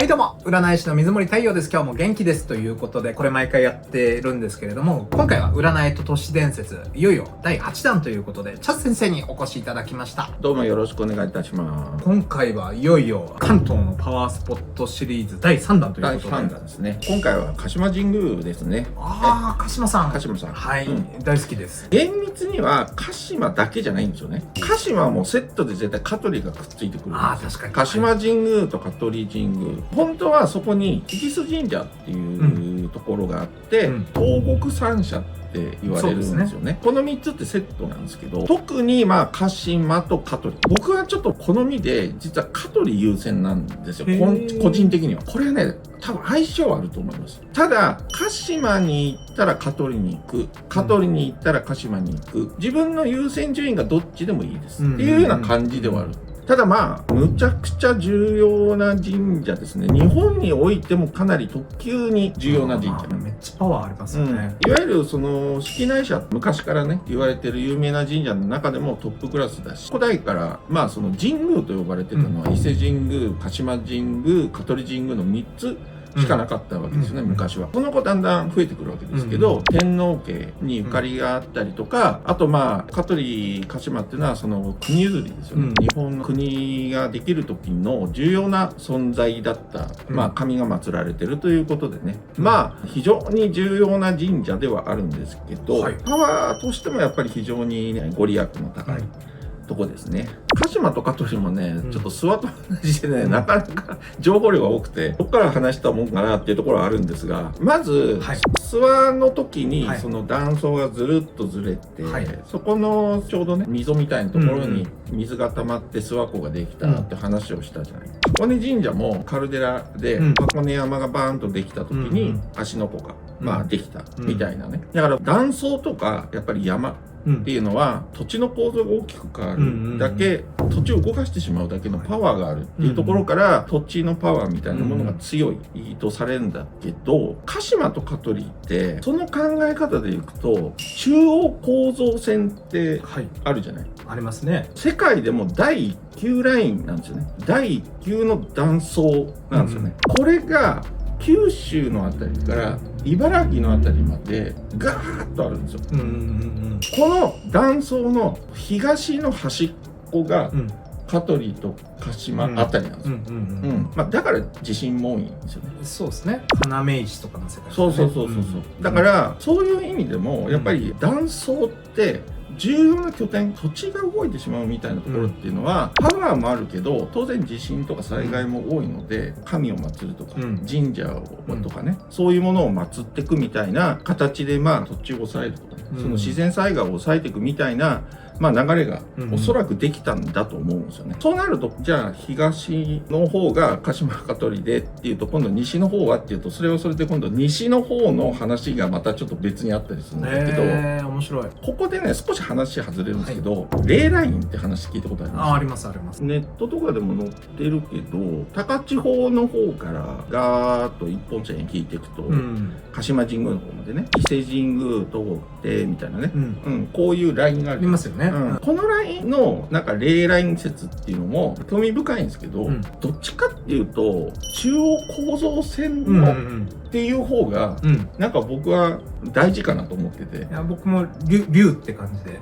はいどうも、占い師の水森太陽です。今日も元気ですということで、これ毎回やってるんですけれども、今回は占いと都市伝説、いよいよ第8弾ということで、チャス先生にお越しいただきました。どうもよろしくお願いいたします。今回はいよいよ関東のパワースポットシリーズ第3弾という第ことで。3弾ですね。今回は鹿島神宮ですね。ああ、鹿島さん。鹿島さん。はい、大好きです。厳密には鹿島だけじゃないんですよね。鹿島はもうセットで絶対香取がくっついてくるんですよ。ああ、確かに。鹿島神宮と香取神宮。本当はそこに木須神社っていうところがあって、東国三社って言われるんですよね。この3つってセットなんですけど、特に鹿島と香取。僕はちょっと好みで、実は香取優先なんですよ。個人的には。これはね、多分相性あると思います。ただ、鹿島に行ったら香取に行く。香取に行ったら鹿島に行く。自分の優先順位がどっちでもいいです。っていうような感じではある。ただむちゃくちゃ重要な神社ですね。日本においてもかなり特級に重要な神社。めっちゃパワーありますよね。いわゆる式内社、昔からね、言われてる有名な神社の中でもトップクラスだし、古代から神宮と呼ばれてたのは、伊勢神宮、鹿島神宮、香取神宮の3つしかなかったわけですね、昔は。その後だんだん増えてくるわけですけど、天皇家にゆかりがあったりとか、あと香取、鹿島っていうのは国譲りですよね。日本の国ができる時の重要な存在だった、神が祀られてるということでね。非常に重要な神社ではあるんですけど、パワーとしてもやっぱり非常にご利益の高い。とこですね。鹿島と香取もね、ちょっと諏訪と同じでね、なかなか情報量が多くて、どっから話したもんかなっていうところはあるんですが、まず、諏訪の時に、その断層がずるっとずれて、そこのちょうどね、溝みたいなところに水が溜まって諏訪湖ができたって話をしたじゃない。箱根神社もカルデラで箱根山がバーンとできた時に、芦ノ湖が、できたみたいなね。だから断層とか、やっぱり山、っていうのは土地の構造が大きく変わるだけ、土地を動かしてしまうだけのパワーがあるっていうところから、土地のパワーみたいなものが強いとされるんだけど、鹿島と香取ってその考え方でいくと中央構造線ってあるじゃない、ありますね。世界でも第1級ラインなんですよね。第1級の断層なんですよね。これが九州のあたりから茨城のあたりまでガーッとあるんですよ。この断層の東の端っこが香取と鹿島あたりなんですよ。だから地震も多いんですよね。そうですね。要石とかの世界。そう。だからそういう意味でもやっぱり断層って重要な拠点、土地が動いてしまうみたいなところっていうのは、パワーもあるけど、当然地震とか災害も多いので、神を祀るとか、神社をとかね、そういうものを祀っていくみたいな形で、土地を抑えるとかね、その自然災害を抑えていくみたいな、流れがおそらくできたんだと思うんですよね。そうなると、じゃあ東の方が鹿島香取でっていうと、今度西の方はっていうと、それはそれで今度西の方の話がまたちょっと別にあったりするんだけど、面白い。ここでね、少し話外れるんですけど、レーラインって話聞いたことあります？ありますあります。ネットとかでも載ってるけど、高千穂の方からガーッと一本線引いていくと、鹿島神宮の方までね、伊勢神宮通ってみたいなね、こういうラインがありますよね。このラインのレーライン説っていうのも興味深いんですけど、どっちかっていうと中央構造線のっていう方が僕は大事かなと思ってて、僕も竜って感じで、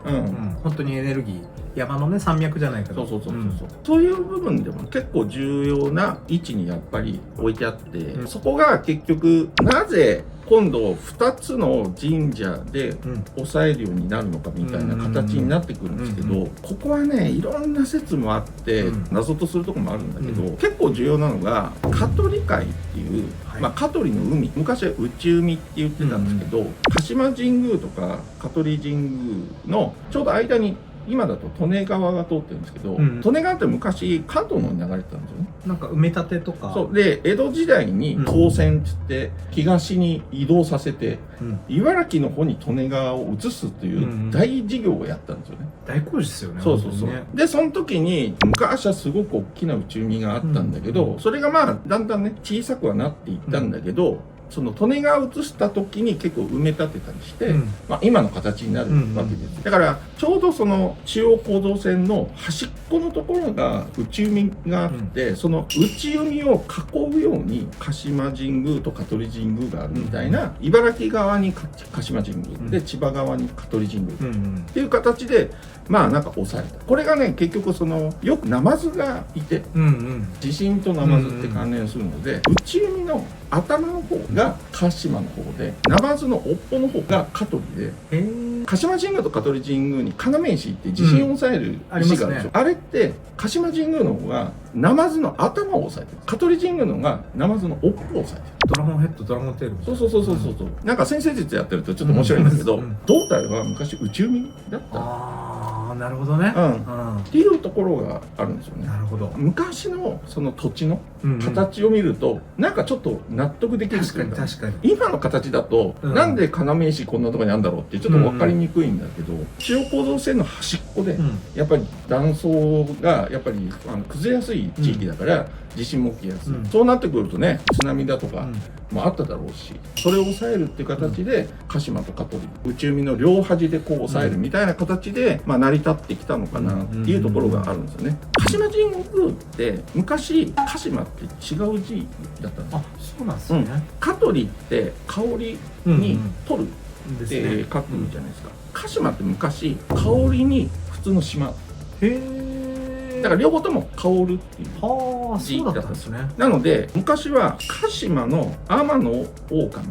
本当にエネルギー、山のね山脈じゃないけど、そういう部分でも結構重要な位置にやっぱり置いてあって、そこが結局なぜ今度2つの神社で抑えるようになるのかみたいな形になってくるんですけど、ここはねいろんな説もあって謎とするところもあるんだけど、結構重要なのが香取海っていう、香取の海、昔は内海って言ってたんですけど、鹿島神宮とか香取神宮のちょうど間に今だと利根川が通ってるんですけど、利根川って昔関東の方に流れてたんですよね。埋め立てとか。そうで、江戸時代に東遷って言って東に移動させて、茨城の方に利根川を移すという大事業をやったんですよね。大工事ですよね。そう。でその時に昔はすごく大きな内海があったんだけど、それがだんだんね小さくはなっていったんだけど、その利根川移した時に結構埋め立てたりして、うんまあ、今の形になるわけです、だからちょうどその中央構造線の端っこのところが内海があって、その内海を囲うように鹿島神宮と香取神宮があるみたいな、茨城側に鹿島神宮で千葉側に香取神宮っていう形でまあなんか抑えた。これがね結局そのよくナマズがいて、地震とナマズって関連するので、内海の頭の方が鹿島の方で、ナマズの尾っぽの方が香取で、鹿島神宮と香取神宮に要石って地震を抑える石があるでしょ、あれって鹿島神宮の方がナマズの頭を押さえてる、香取神宮の方がナマズの尾っぽを押さえてる。ドラゴンヘッド、ドラゴンテール。そう、なんか先生術やってるとちょっと面白いんだけど、胴体は昔内海だった。ああ、なるほどね。っていうところがあるんですよね。なるほど。昔のその土地の形を見ると、なんかちょっと納得できる。確かに。今の形だと、なんで要石こんなところにあるんだろうってちょっと分かりにくいんだけど、中央構造線の端っこで、やっぱり断層がやっぱり崩れやすい地域だから、地震も起きやすい、そうなってくるとね、津波だとかもあっただろうし、それを抑えるっていう形で、鹿島と香取、内海の両端でこう抑えるみたいな形で、まあ、成り立ってきたのかなっていうところがあるんですよね。鹿島神宮って昔鹿島って違う字だったんです。あ、そうなんですね。香取って香りに取るって書くじゃないですか。鹿島って昔香りに普通の島。だから両方とも香るっていう字だったんですね。なので昔は鹿島の天の狼って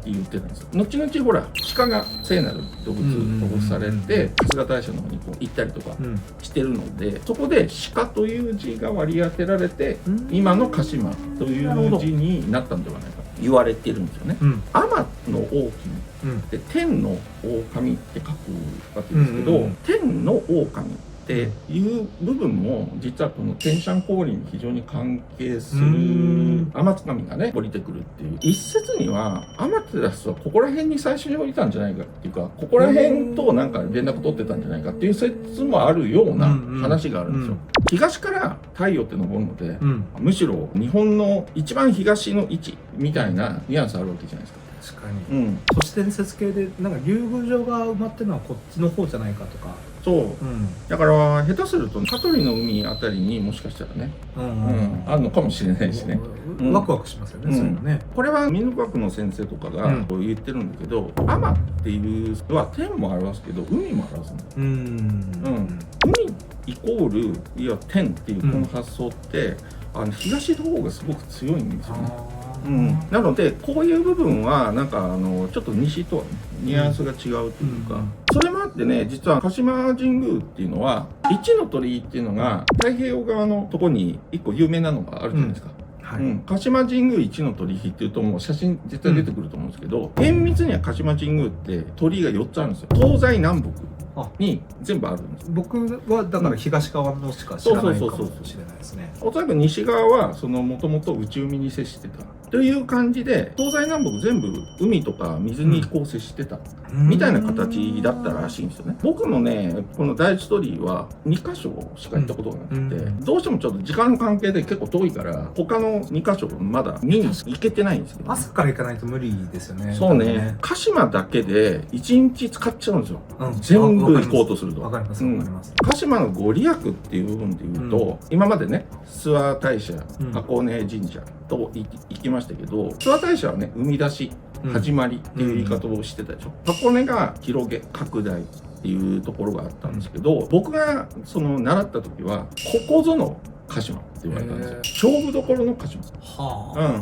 言ってたんですよ。後々ほら鹿が聖なる動物とされて春日大社の方にこう行ったりとかしてるので、そこで鹿という字が割り当てられて今の鹿島という字になったんではないかと言われてるんですよね。天の狼で天の狼って書くわけですけど、天の狼っていう部分も実はこの天山降臨に非常に関係する、天津神がね降りてくるっていう。一説にはアマテラスはここら辺に最初に降りたんじゃないかっていうか、ここら辺となんか連絡取ってたんじゃないかっていう説もあるような話があるんですよ。東から太陽って昇るので、むしろ日本の一番東の位置みたいなニュアンスあるわけじゃないですか。確かに。都市伝説系でなんか竜宮城が埋まってるのはこっちの方じゃないかとか。そう、だから下手すると香取の海あたりにもしかしたらね、あるのかもしれないしね。ワクワクしますよね、そういうのね。これは民族学の先生とかが言ってるんだけど、天っていうのは天も表すけど海も表すの。海イコールいや天っていうこの発想って、東の方がすごく強いんですよね。なのでこういう部分はなんかちょっと西とはニュアンスが違うというか、それもあってね、実は鹿島神宮っていうのは一の鳥居っていうのが太平洋側のとこに一個有名なのがあるじゃないですか。鹿島神宮一の鳥居っていうともう写真絶対出てくると思うんですけど、厳密には鹿島神宮って鳥居が4つあるんですよ。東西南北に全部あるんです。僕はだから東側のしか知らないかもしれないですね。おそらく西側はそのもともと内海に接してたという感じで、東西南北全部海とか水にこう接してたみたいな形だったらしいんですよね。僕もねこの第一ストーリーは2箇所しか行ったことがなくて、どうしてもちょっと時間の関係で結構遠いから他の2箇所まだ見に行けてないんですけど、朝から行かないと無理ですよね。そうね。鹿島だけで1日使っちゃうんですよ。全部行こうとすると。わかりますわかります。鹿島のご利益っていう部分で言うと、今までね諏訪大社、箱根神社と行きましたけど、諏訪大社はね生み出し始まりっていう言い方をしてたでしょ。箱根が広げ拡大っていうところがあったんですけど、僕がその習った時はここぞの鹿島って言われたんですよ。勝負どころの鹿島。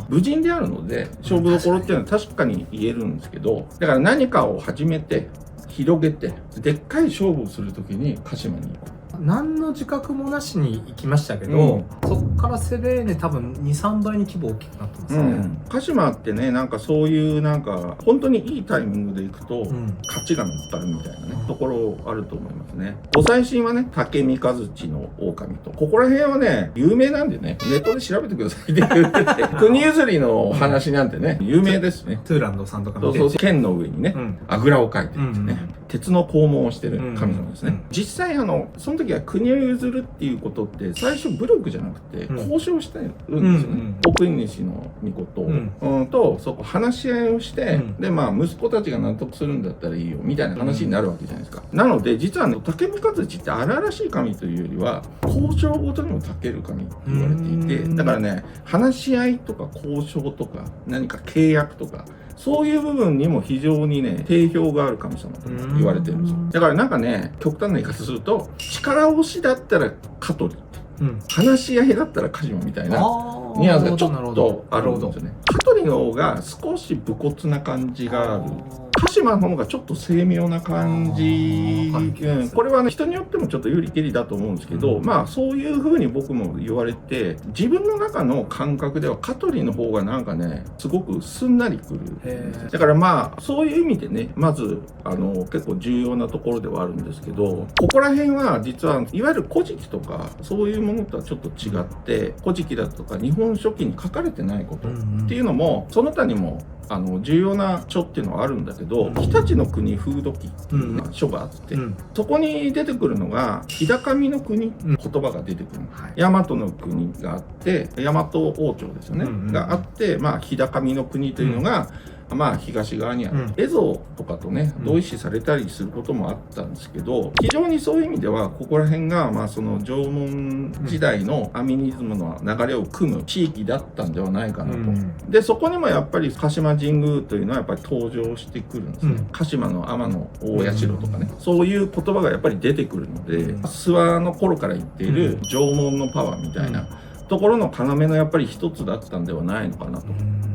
武人であるので勝負どころっていうのは確かに言えるんですけど、だから何かを始めて広げてでっかい勝負をする時に鹿島に行く。何の自覚もなしに行きましたけど、そっからセレーネ多分 2,3 倍に規模大きくなってますね。鹿島ってねなんかそういうなんか本当にいいタイミングで行くと、勝ちが乗っかるみたいなねところあると思いますね。ご最新はね竹三日月の狼とここら辺はね有名なんでねネットで調べてくださいって言ってて国譲りの話なんてね有名ですね。トゥーランドさんとかの剣の上にねあぐらをかいてるってね、鉄の肛門をしてる神様ですね。実際その時時は国を譲るっていうことって最初武力じゃなくて交渉してるんですよね。奥西の御事とそこ話し合いをして、でまあ息子たちが納得するんだったらいいよみたいな話になるわけじゃないですか。なので実はね、武見勝地って荒々しい神というよりは交渉ごとにも長ける神って言われていて、だからね、話し合いとか交渉とか何か契約とかそういう部分にも非常にね、定評がある神様と言われてるんですよ。だからなんかね、極端な言い方すると、力押しだったら香取、話し合いだったら鹿島みたいなニュアンスがちょっとあるんですよね。香取の方が少し武骨な感じがある。鹿島の方がちょっと精妙な感じ、これはね、人によってもちょっと有利有利だと思うんですけど、まあそういう風に僕も言われて、自分の中の感覚では香取の方がなんかね、すごくすんなりくる。だからまあそういう意味でね、まず結構重要なところではあるんですけど、ここら辺は実はいわゆる古事記とかそういうものとはちょっと違って、古事記だとか日本書紀に書かれてないことっていうのもその他にも重要な書っていうのはあるんだけど、常陸の国風土記っていう書があって、そこに出てくるのが日高見の国、言葉が出てくる、大和の国があって大和王朝ですよね、があって、まあ日高見の国というのが、まあ東側にある、蝦夷とかとね同意視されたりすることもあったんですけど、非常にそういう意味ではここら辺がまあその縄文時代のアミニズムの流れを組む地域だったんではないかなと。でそこにもやっぱり鹿島神宮というのはやっぱり登場してくるんですね。鹿島の天の大社とかね、そういう言葉がやっぱり出てくるので、諏訪の頃から言っている縄文のパワーみたいなところの要のやっぱり一つだったんではないのかなと。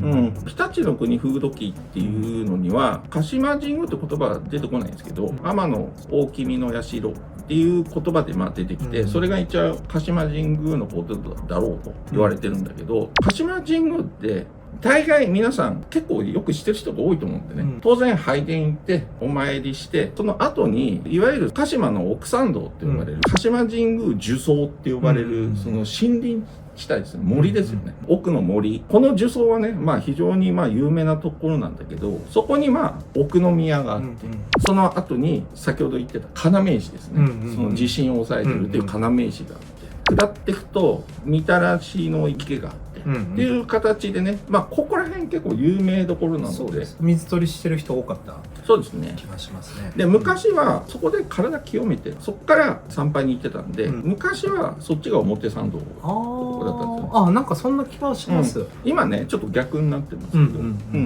常陸の国風土記っていうのには鹿島神宮って言葉は出てこないんですけど、天の大君の社っていう言葉でまあ出てきて、それが一応鹿島神宮のことだろうと言われてるんだけど、鹿島神宮って大概皆さん結構よく知ってる人が多いと思うんでね、当然拝殿行ってお参りして、その後にいわゆる鹿島の奥参道って呼ばれる、鹿島神宮樹層って呼ばれるその森林地帯ですね、森ですよね、奥の森。この樹層はね、まあ非常にまあ有名なところなんだけど、そこにまあ奥宮があって、その後に先ほど言ってた要石ですね、その地震を抑えてるっていう要石があって、下っていくとみたらしの池があって、っていう形でね、まあここら辺結構有名どころなので、水取りしてる人多かったそうですね気がしますね。で昔はそこで体清めてそこから参拝に行ってたんで、昔はそっちが表参道だったんですよ。なんかそんな気がします、今ねちょっと逆になってますけど、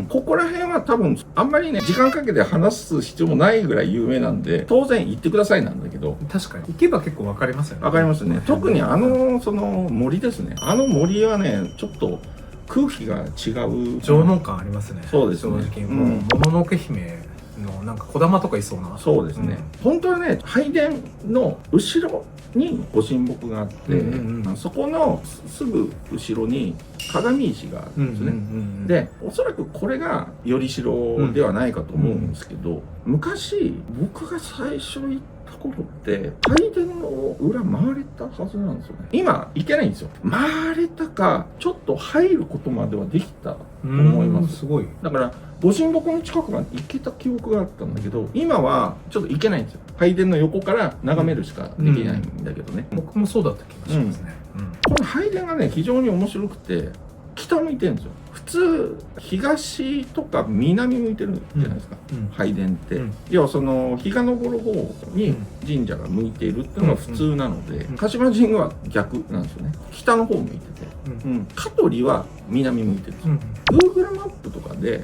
ここら辺は多分あんまりね時間かけて話す必要もないぐらい有名なんで、当然行ってくださいなんだけど、確かに行けば結構わかりますよね。わかりますね。特にその森ですね、森はねちょっと空気が違う、縄文感ありますね。そうですね、正直もののけ姫のなんか小玉とかいそうな。そうですね、本当はね拝殿の後ろにご神木があって、そこのすぐ後ろに鏡石があるんですね。でおそらくこれが頼代ではないかと思うんですけど、昔僕が最初行った頃って拝殿の裏回れたはずなんですよね。今行けないんですよ。回れたかちょっと入ることまではできたと思います。すごい。だからご神木の近くまで行けた記憶があったんだけど、今はちょっと行けないんですよ。拝殿の横から眺めるしかできないんだけどね。僕もそうだった気がしますね。この拝殿がね非常に面白くて、北向いてるんですよ。普通東とか南向いてるじゃないですか、拝殿って、要はその日が昇る方に神社が向いているっていうのが普通なので、鹿島神宮は逆なんですよね。北の方向いてて、香取は南向いてるんですよ。Google マップとかで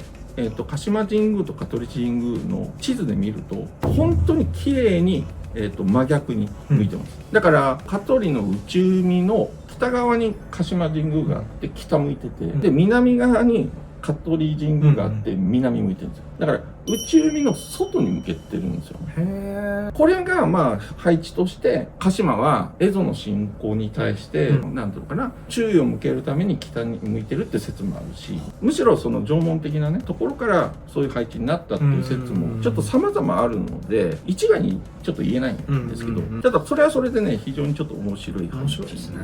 鹿島神宮と香取神宮の地図で見ると本当に綺麗に真逆に向いてます。だから香取の内海の北側に鹿島神宮があって北向いてて、で南側に香取神宮があって南向いてるんですよ。だから内海の外に向けてるんですよね。これがまあ配置として鹿島は蝦夷の侵攻に対して何ていうのかな、注意を向けるために北に向いてるって説もあるし、むしろその縄文的なねところからそういう配置になったっていう説もちょっと様々あるので一概にちょっと言えないんですけど、ただそれはそれでね非常にちょっと面白い話ですね。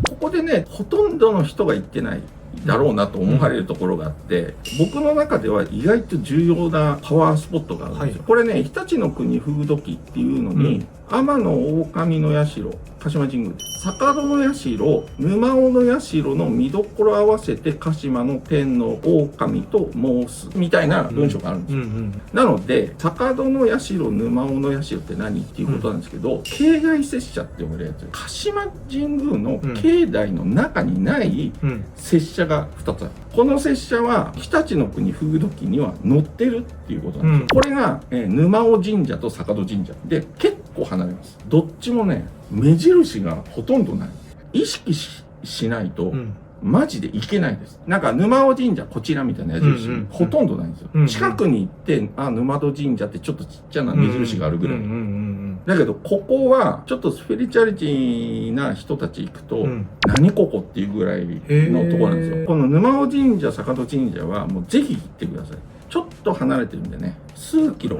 ここでねほとんどの人が行ってないだろうなと思われるところがあって、僕の中では意外と重要なパワースポットがあるんですよ。これね日立の国風土記っていうのに天の狼の社、鹿島神宮、坂戸の社、沼尾の社の見どころ合わせて鹿島の天の狼と申すみたいな文章があるんですよ。なので坂戸の社、沼尾の社って何っていうことなんですけど、境外拙者って呼ばれるやつ、鹿島神宮の境内の中にない拙者が2つある。この拙者は常陸の国風土記には載ってるっていうことなんですよ。これが、沼尾神社と坂戸神社で結構離れます。どっちもね目印がほとんどない。意識 しないと、マジで行けないです。なんか沼尾神社こちらみたいな矢印、ほとんどないんですよ。近くに行って沼戸神社ってちょっとちっちゃな目印があるぐらい。だけどここはちょっとスピリチュアリティな人たち行くと、何ここっていうぐらいのところなんですよ。この沼尾神社、坂戸神社はもうぜひ行ってください。ちょっと離れてるんでね、数キロ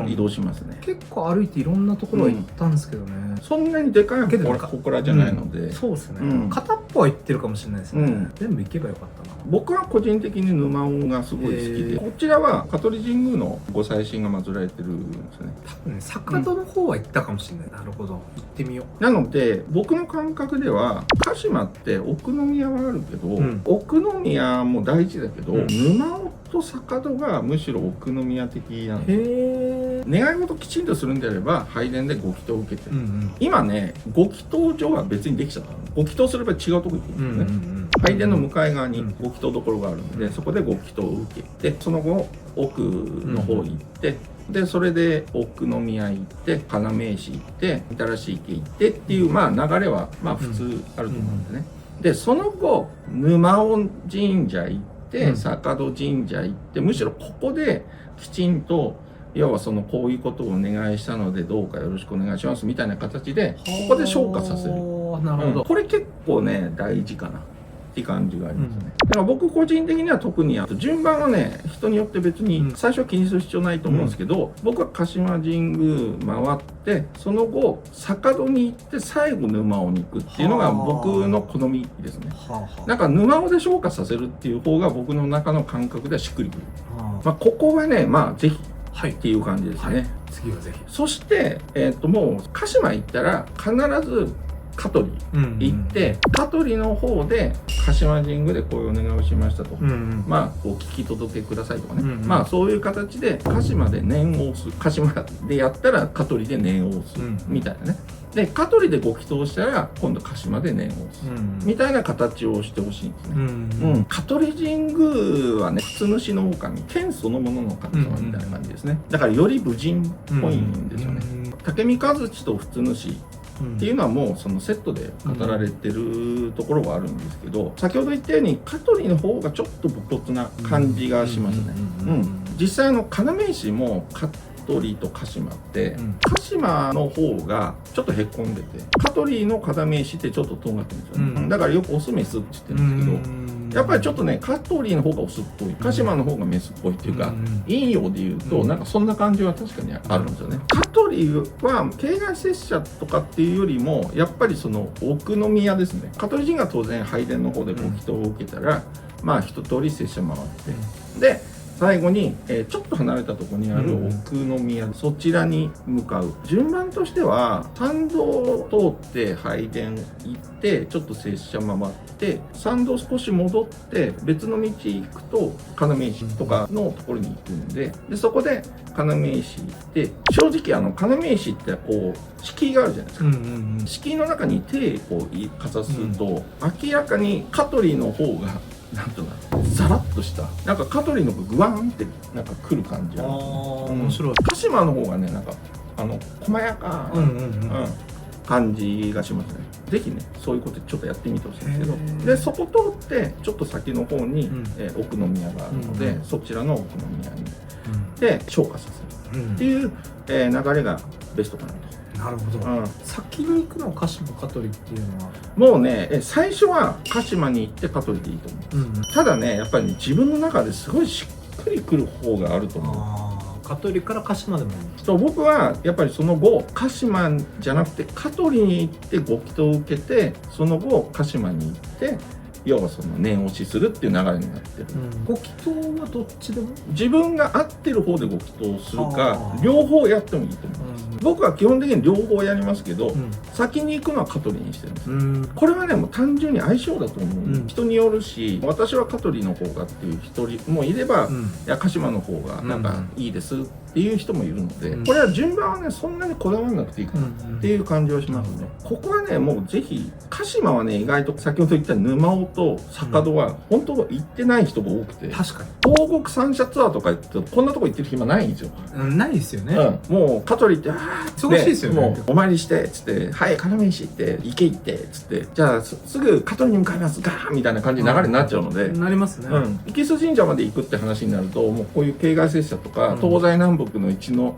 移動しますね。結構歩いていろんなところは行ったんですけどね。そんなにでかいほこらじゃないので。そうですね。片っぽは行ってるかもしれないですね。全部行けばよかったな。僕は個人的に沼尾がすごい好きで、こちらは香取神宮のご祭神が祀られてるんですね。多分ね、坂戸の方は行ったかもしれない。なるほど。行ってみよう。なので僕の感覚では鹿島って奥宮はあるけど、奥宮も大事だけど、沼尾と坂戸がむしろ奥宮的なんですよ。願い事きちんとするんであれば拝殿でご祈祷を受けて、今ねご祈祷所は別にできちゃったの。ご祈祷すれば違うとこ行くんですよね。拝殿の向かい側にご祈祷どころがあるので、そこでご祈祷を受けて、その後奥の方行って、でそれで奥宮行って要石行ってみたらし池行ってっていう流れは普通あると思うんでね。でその後沼尾神社行って坂戸神社行って、むしろここできちんと要はこういうことをお願いしたのでどうかよろしくお願いしますみたいな形でここで昇華させる。なるほど。これ結構ね大事かなって感じがありますね。だから僕個人的には特に順番はね人によって別に最初は気にする必要ないと思うんですけど、僕は鹿島神宮回ってその後坂戸に行って最後沼尾に行くっていうのが僕の好みですね。なんか沼尾で昇華させるっていう方が僕の中の感覚ではしっくりくる。ここはねぜひっていう感じですね。次はぜひ。そしてもう鹿島行ったら必ず香取行って香取の方で鹿島神宮でこういうお願いをしましたと、お聞き届けくださいとかね、そういう形で鹿島で念を押す、鹿島でやったら香取で念を押すみたいなね。で香取でご祈祷したら今度鹿島で念を押すみたいな形をしてほしいんですね。香取神宮はね普通主の狼、剣そのものの神様みたいな感じですね。だからより武人っぽいんですよね。武見和地と普通主っていうのはもうそのセットで語られてるところはあるんですけど、先ほど言ったように香取の方がちょっと武骨な感じがしますね。実際要石も香取と鹿島って鹿島の方がちょっとへこんでて、香取の要石ってちょっととんがってるんですよね。だからよくオスメスって言ってるんですけど、やっぱりちょっとね香取の方がオスっぽい、鹿島の方がメスっぽいっていうか、陰陽で言うとなんかそんな感じは確かにあるんですよね。香取は境外拙者とかっていうよりもやっぱり奥宮ですね。香取神が当然拝殿の方でご祈祷を受けたら一通り拙者回って、で最後に、ちょっと離れたところにある奥宮、そちらに向かう順番としては参道を通って拝殿行ってちょっと拙者回って参道少し戻って別の道行くと要石とかのところに行くんで、そこで要石行って正直要石ってこう敷居があるじゃないですか。敷居の中に手をかざすと、明らかに香取の方がなんとなくザラッとしたなんか香取の方がグワンってなんか来る感じが面白い。鹿島の方がねなんか細やかな感じがしますね。ぜひねそういうことちょっとやってみてほしいんですけど、でそこ通ってちょっと先の方に、奥宮があるので、そちらの奥宮にで昇華させるっていう、流れがベストかなと。なるほど。先に行くのは鹿島香取っていうのはもうね最初は鹿島に行って香取でいいと思う。ただねやっぱりね自分の中ですごいしっくりくる方があると思う。香取から鹿島でもいい。そう僕はやっぱりその後鹿島じゃなくて香取に行ってご祈祷を受けて、その後鹿島に行って要はその念押しするっていう流れになってる。ご祈祷はどっちでも自分が合ってる方でご祈祷するかあー両方やってもいいと思う。僕は基本的に両方やりますけど、うん先に行くのは香取にしてるんです。うんこれはねもう単純に相性だと思う、うん人によるし、私は香取の方がっていう人もいれば、いや鹿島の方がなんかいいですっていう人もいるので、これは順番はねそんなにこだわらなくていいかなっていう感じはしますね。ここはねもうぜひ、鹿島はね意外と先ほど言った沼尾と坂戸は本当行ってない人が多くて、確か東国三社ツアーとか行ってこんなとこ行ってる暇ないんですよ。にないですよね。もう香取って忙しいですよね。もうお参りしてっつってはい要石行って池行ってっつってじゃあすぐ香取に向かいますガーンみたいな感じの流れになっちゃうので、なりますね。生須神社まで行くって話になるともうこういう境外拙者とか、東西南北の一の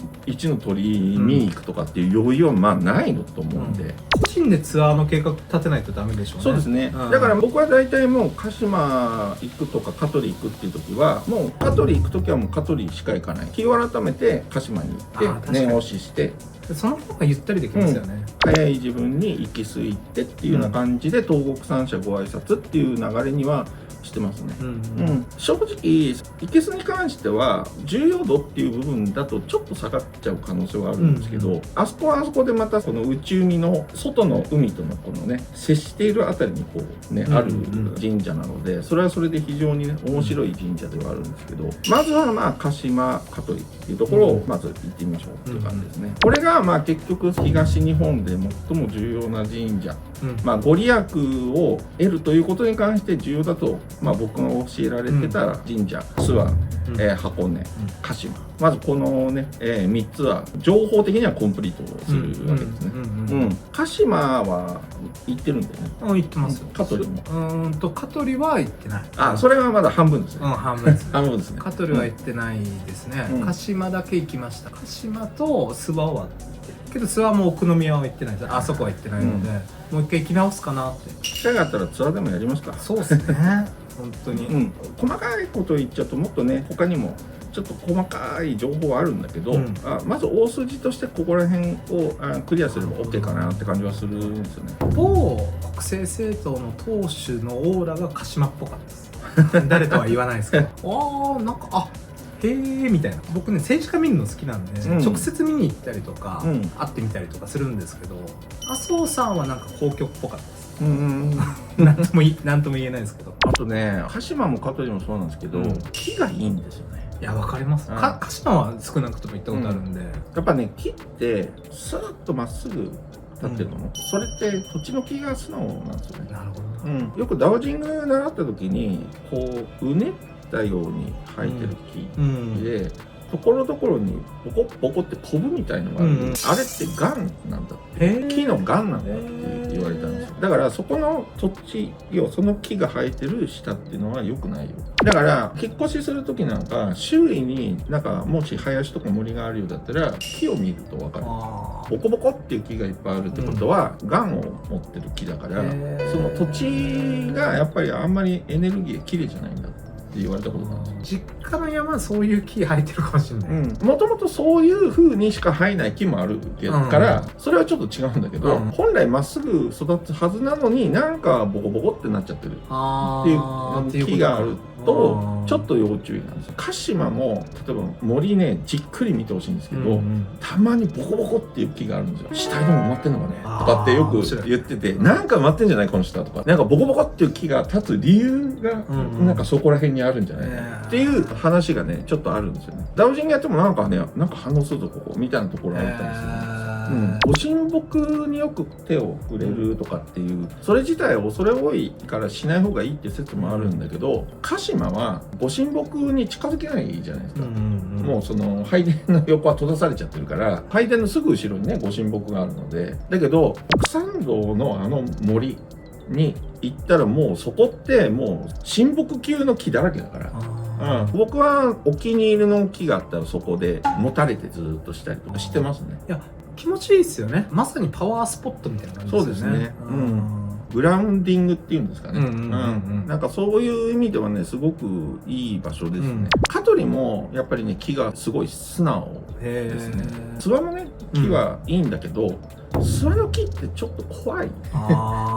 鳥居に行くとかっていう余裕はまあないのと思うんで、個人でツアーの計画立てないとダメでしょうね。そうですね、だから僕は大体もう鹿島行くとか香取行くっていう時はもう香取行く時はもう香取しか行かない、日を改めて鹿島に行って念押ししてその方がゆったりできますよね。早い自分に行き着いてっていうような感じで東国三社ご挨拶っていう流れにはしてますね。正直生けすに関しては重要度っていう部分だとちょっと下がっちゃう可能性はあるんですけど、あそこはあそこでまたこの内海の外の海とのこのね接しているあたりにこうねある神社なので、それはそれで非常にね面白い神社ではあるんですけど、まずはまあ鹿島香取っていうところをまず行ってみましょうっていう感じですね。これがまあ結局東日本で最も重要な神社、まあご利益を得るということに関して重要だとまあ僕が教えられてた神社、諏訪、箱根、鹿島、まずこのね、3つは情報的にはコンプリートするわけですね。鹿島は行ってるんだよね。行ってますよ。香取も。香取は行ってない。それはまだ半分ですね。半分です。半分ですね。香取は行ってないですね。鹿島だけ行きました。鹿島と諏訪はけど諏訪も奥宮は行ってない。あそこは行ってないので、もう一回行き直すかなって。機会があったらツアーでもやりますか。そうですね。本当に。細かいこと言っちゃうともっとね他にもちょっと細かい情報はあるんだけど、まず大筋としてここら辺をクリアすれば OK かなって感じはするんですよね。某国政政党の党首のオーラが鹿島っぽかったです。誰とは言わないですけど。なんかへーみたいな。僕ね政治家見るの好きなんで、直接見に行ったりとか、会ってみたりとかするんですけど、麻生さんはなんか公共っぽかったです。なんとも言えないですけど。あとね鹿島も香取もそうなんですけど、木がいいんですよね。いやわかります。鹿島は少なくとも行ったことあるんで、やっぱね木ってスーッとまっすぐ立ってるの、それって土地の木が素直なんですよね。なるほど。よくダオジング習った時にこううねったように生えてる木で、ところどころにポコポコってコブみたいのがある、あれってガンなんだって、木のガンなんだって言われたんですよ。だからそこの土地要その木が生えてる下っていうのは良くないよ。だから引っ越しする時なんか周囲になんかもし林とか森があるようだったら木を見ると分かる。ボコボコっていう木がいっぱいあるってことは、ガンを持ってる木だから、その土地がやっぱりあんまりエネルギーが綺麗じゃないんだって言われたことがある。実家の山はそういう木生えてるかもしれない。もともとそういう風にしか生えない木もあるから、それはちょっと違うんだけど、本来まっすぐ育つはずなのになんかボコボコってなっちゃってるっていう木があるとちょっと要注意なんですよ。鹿島も例えば森ねじっくり見てほしいんですけど、たまにボコボコっていう木があるんですよ。下にでも埋まってんのかねとかってよく言ってて、なんか埋まってんじゃないこの下とか、なんかボコボコっていう木が立つ理由がなんかそこら辺にあるんじゃないかっていう話がねちょっとあるんですよね。ダウジングやってもなんかねなんか反応するぞここみたいなところがあったりする。ご神木によく手を触れるとかっていうそれ自体恐れ多いからしない方がいいって説もあるんだけど、鹿島はご神木に近づけないじゃないですか。もうその拝殿の横は閉ざされちゃってるから拝殿のすぐ後ろにねご神木があるので、だけど奥参道のあの森に行ったらもうそこってもう神木級の木だらけだから。僕はお気に入りの木があったらそこで持たれてずっとしたりとかしてますね。いや気持ちいいですよね。まさにパワースポットみたいな感じですよね。そうですね。グラウンディングっていうんですかね。なんかそういう意味ではねすごくいい場所ですね。香取もやっぱりね木がすごい素直ですね。諏訪のね木はいいんだけど、諏訪の木ってちょっと怖い。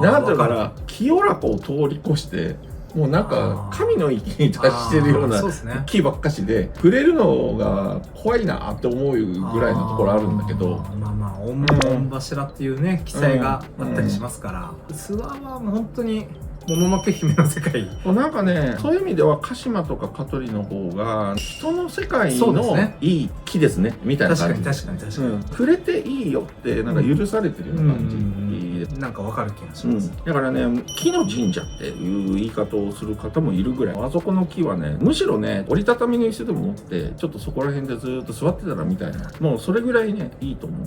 なんていうかな、清らかを通り越してもうなんか神の域に達してるような木ばっかしで、触れるのが怖いなって思うぐらいのところあるんだけど、まあまあ御柱っていうね記載があったりしますから、諏訪はもう本当にもののけ姫の世界。なんかね、そういう意味では鹿島とか香取の方が人の世界のいい木ですねみたいな感じ。確かに触れていいよってなんか許されてるような感じ、なんかわかる気がします。だからね、木の神社っていう言い方をする方もいるぐらい、あそこの木はね、むしろね、折りたたみの椅子でも持ってちょっとそこら辺でずっと座ってたらみたいな、もうそれぐらいねいいと思う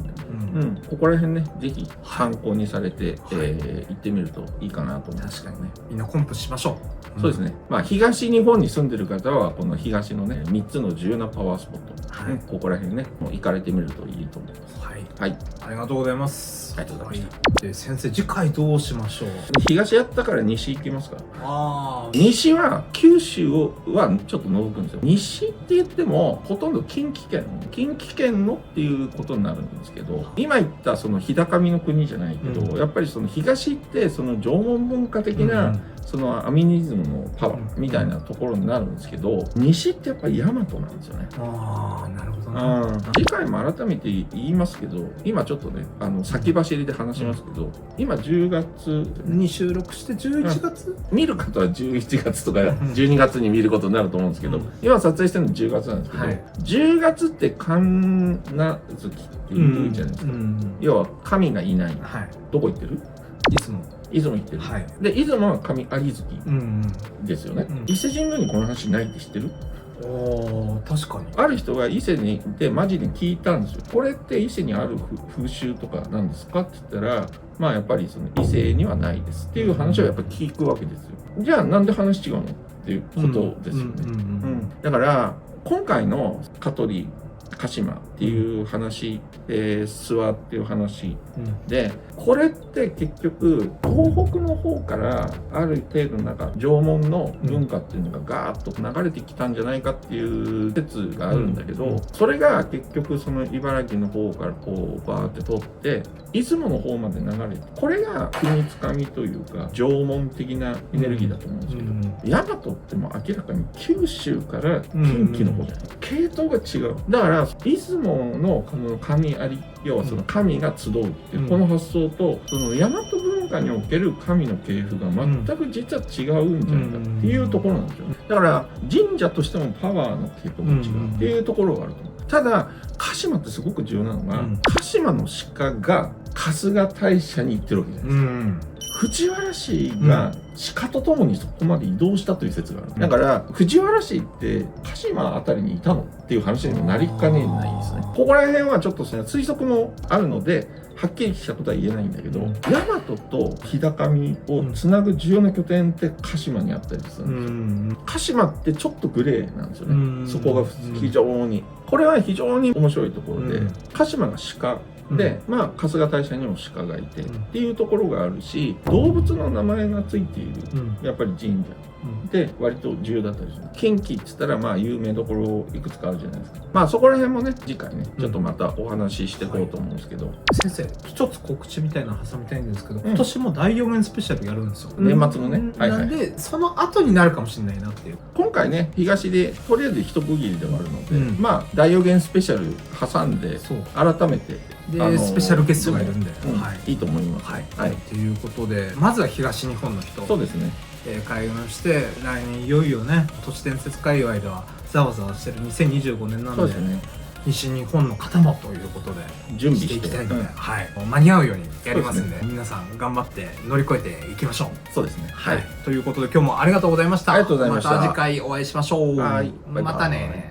んで、ここら辺ねぜひ参考にされて、行ってみるといいかなと思います。確かにね、みんなコンプしましょう。そうですね。まあ東日本に住んでる方はこの東のね3つの重要なパワースポット、ここら辺ねもう行かれてみるといいと思います。はい、ありがとうございます。ありがとうございました。で先生、次回どうしましょう。東やったから西行きますか。西は九州はちょっと除くんですよ。西って言ってもほとんど近畿圏のっていうことになるんですけど、今言ったその日高みの国じゃないけど、やっぱりその東ってその縄文文化的な、そのアミニズムのパワーみたいなところになるんですけど、西ってやっぱり大和なんですよね。なるほどな。次回も改めて言いますけど、今ちょっとね先走りで話しますけど、今10月に収録して11月、見る方は11月とか12月に見ることになると思うんですけど、今撮影してるの10月なんですけど、10月って神無月っていうじゃないですか。要は神がいない。どこ行ってる？出雲行ってる。で出雲は神有月ですよね。伊勢神宮にこの話ないって知ってる？確かに。ある人が伊勢にでマジで聞いたんですよ。これって伊勢にある風習とかなんですかって言ったら、まあやっぱりその伊勢にはないですっていう話をやっぱり聞くわけですよ。じゃあなんで話違うのっていうことですよね。だから今回の香取鹿島っていう話、諏訪っていう話で、これって結局東北の方からある程度なんか縄文の文化っていうのがガーッと流れてきたんじゃないかっていう説があるんだけど、それが結局その茨城の方からこうバーって通って出雲の方まで流れて、これが国つかみというか縄文的なエネルギーだと思うんですけど、大和っても明らかに九州から近畿の方じゃない、系統が違う。だから出雲のこの神あり、要はその神が集うっていうこの発想と、その大和文化における神の系譜が全く実は違うんじゃないかっていうところなんですよね。だから神社としてもパワーの系統が違うっていうところがあると思う。ただ鹿島ってすごく重要なのが、鹿島の鹿が春日大社に行ってるわけじゃないですか。藤原氏が鹿と共にそこまで移動したという説がある。だから藤原氏って鹿島あたりにいたのっていう話にもなりかねないんですね。ここら辺はちょっと推測もあるのではっきりしたことは言えないんだけど、大和と日高みをつなぐ重要な拠点って鹿島にあったりするんですよ。鹿島ってちょっとグレーなんですよね。そこが非常に、これは非常に面白いところで、鹿島が鹿で、まあ春日大社にも鹿がいてっていうところがあるし、動物の名前がついているやっぱり神社で割と重要だったりする。近畿って言ったらまあ有名どころいくつかあるじゃないですか。まあそこら辺もね次回ねちょっとまたお話ししていこうと思うんですけど、先生一つ告知みたいなの挟みたいんですけど、今年も大予言スペシャルやるんですよ、年末のね。なんでその後になるかもしれないなっていう。今回ね東でとりあえず一区切りではあるので、まあ大予言スペシャル挟んで改めてでスペシャルゲストがいるんで、いいと思います。ということで、まずは東日本の人、そうですね、開運して、来年いよいよね都市伝説界隈ではざわざわしてる2025年なので、西日本の方もということで準備していきたいので、間に合うようにやりますんで、皆さん頑張って乗り越えていきましょう。そうですね。ということで今日もありがとうございました。ありがとうございました。また次回お会いしましょう。またね。